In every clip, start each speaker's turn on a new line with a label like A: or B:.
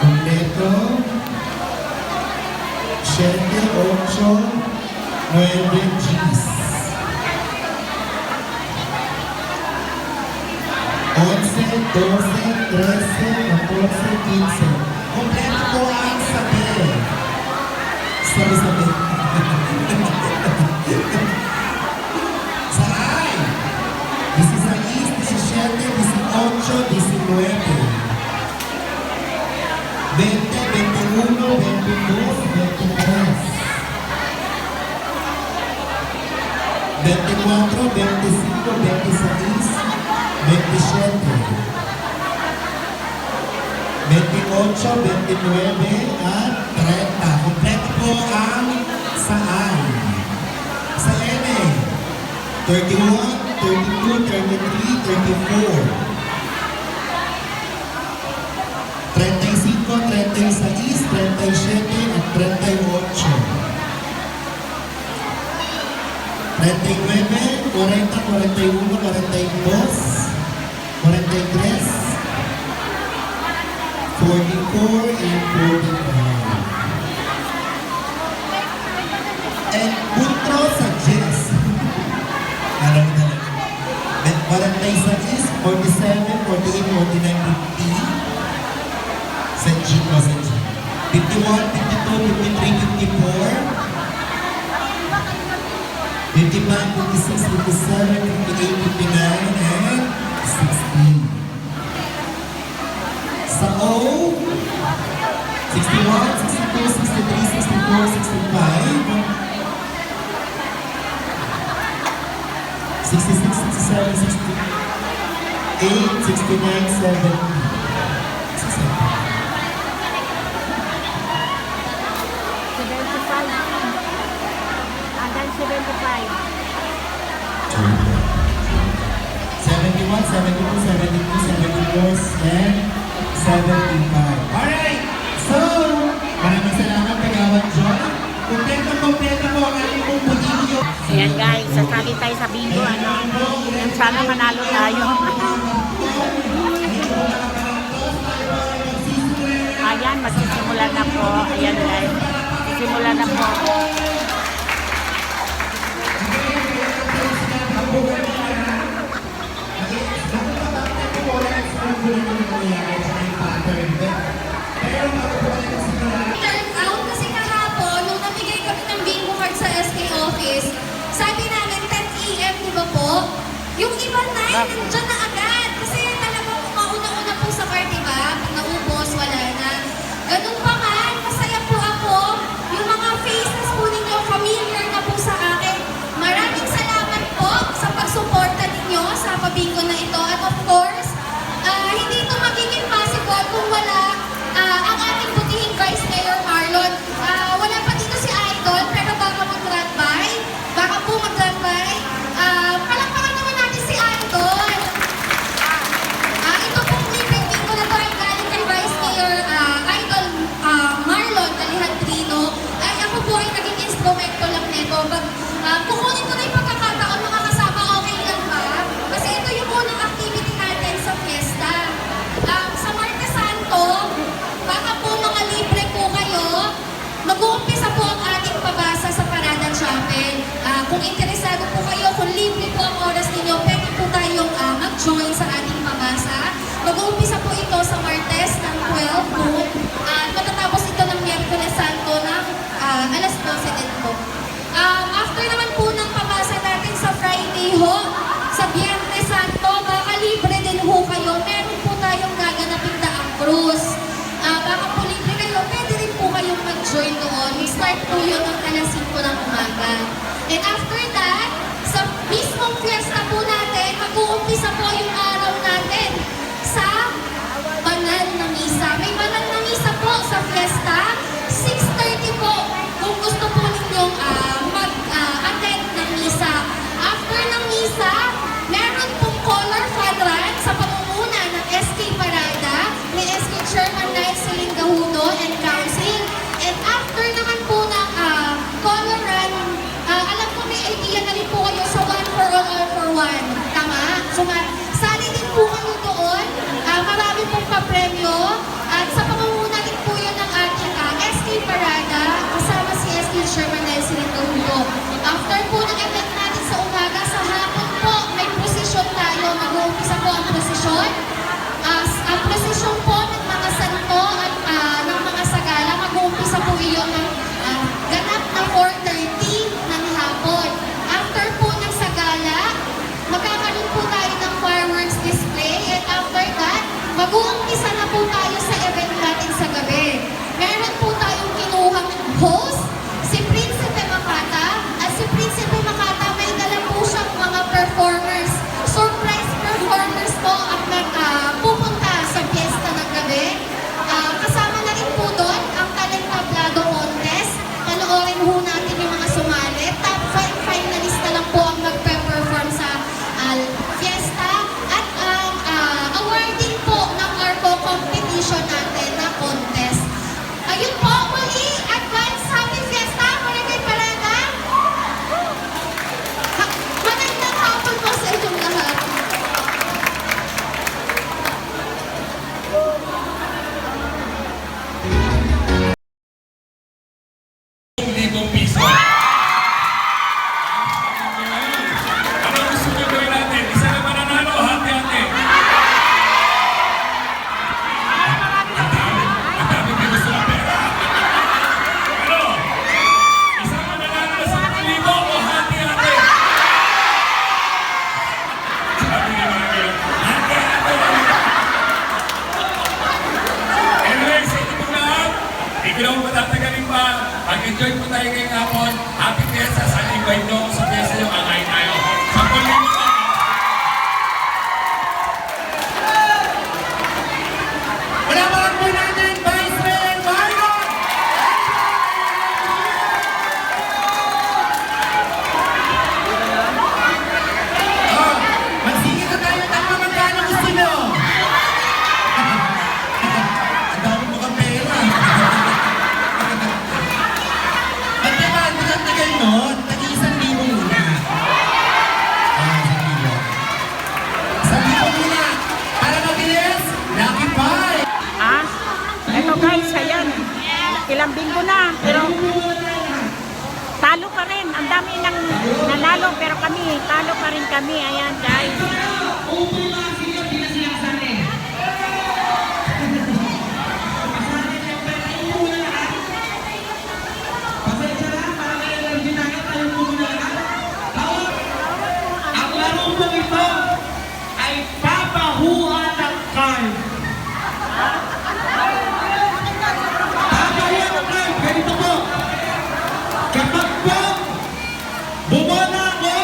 A: Completo. 7, 8, 9 Gs. Kompleto po ang sabi. Sabi-sabi. Sa ay, 16, 17, 18, 19. 20, 21, 22, 23. 24, 25, 26, 27. 28, 29, at 30. Kompleto po ang saan. Sa eme, 31, 32, 33, 34. 35, 36, 37, at 38. 39, 40, 41, 42, 43, 44 and 45. And Butros sa Jess. Alam mo talaga. And 46 sa Is, 47, 48, 49, 50. Sa G ko, sa G. 51, 52, 53, 54. 55, 56, 57, 58, 59, and 60. Sa O, 61, 62, 63, 64, 65, 66, 67, 68, 69, 70.
B: 75. Hanggang 75.
A: 71, 72, 73, 74, and 75. Alright! So, maraming salamat Kagawan John. Kompleto po ang ating pong pag-ibig.
B: Ayan guys, sasali tayo sa bingo. Yan, sana manalo tayo. Ayan, magsisimula na po. Ayan guys, magsisimula na po.
C: Turn out kasi kahapon, nung namigay kami ng bingo card sa SK office, sabi namin 10 AM, di ba po? Yung iba 9, nandiyan na agad. Kasi talagang mauna-una po sa card, di ba? Pag naubos, wala na. Ganun pa man, masaya po ako. Yung mga faces po ninyo, familiar na po sa akin. Maraming salamat po sa pagsuporta ninyo sa pabingo na ito. At of course, hindi ito magiging possible kung wala ang ating butihing Vice Mayor Marlon. Wala pa dito si Idol, pero baka mag-run by. Baka po mag-run by. Palakpakan naman natin si Idol.
D: Mag-enjoy po tayo ngayong hapon. Happy Fiesta sa invite nyo sa Fiesta yung angay tayo. Sa pulong pa.
A: Palakpakan po natin, Vice Mayor Mario! Oh, magsingit na tayo tama magkano gusto nyo? Ang dami mo kang pera. At diba, ang tagal nun, tag-1,000 muna. Ah, 1,000. 1,000 muna. Para mabilis, Lucky Pie!
B: Ah, eto guys, ayan. Ilang binggo na, pero talo pa rin. Ang dami nang nanalo, pero kami, talo pa rin kami. Ayan guys.
E: Ang laro po ito ay papahuan ng card. Papahuan ng card. Ganito po. Kapag po bumola ako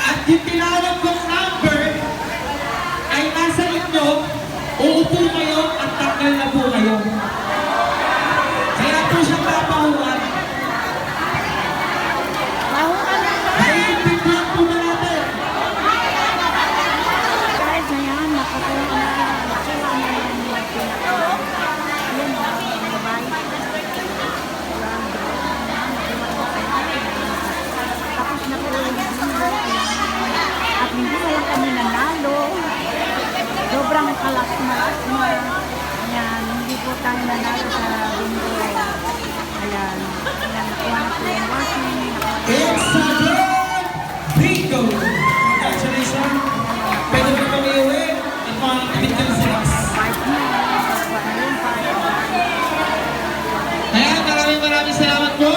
E: at yung tinawag kong number ay nasa inyo, uupo kayo at tanggal na po kayo. Kaya po siya papahuan. Naiintindihan po na natin.
B: Guys, ayan, nakatuwa na. Nakatuwa na yan. Ayan, bye. Tapos na po yung binggo. At hindi na lang kami nanalo. Sobrang kalas-malas na. Ayan, hindi po tayo nanalo sa binggo. Ayan, ayan, nakuha na po yung washing.
E: It's a great bingo! Congratulations! Pwede mo kami iuwi at makakabit ka sa X.
B: Five na. Nakuha na yung five.
E: Ayan, maraming salamat po.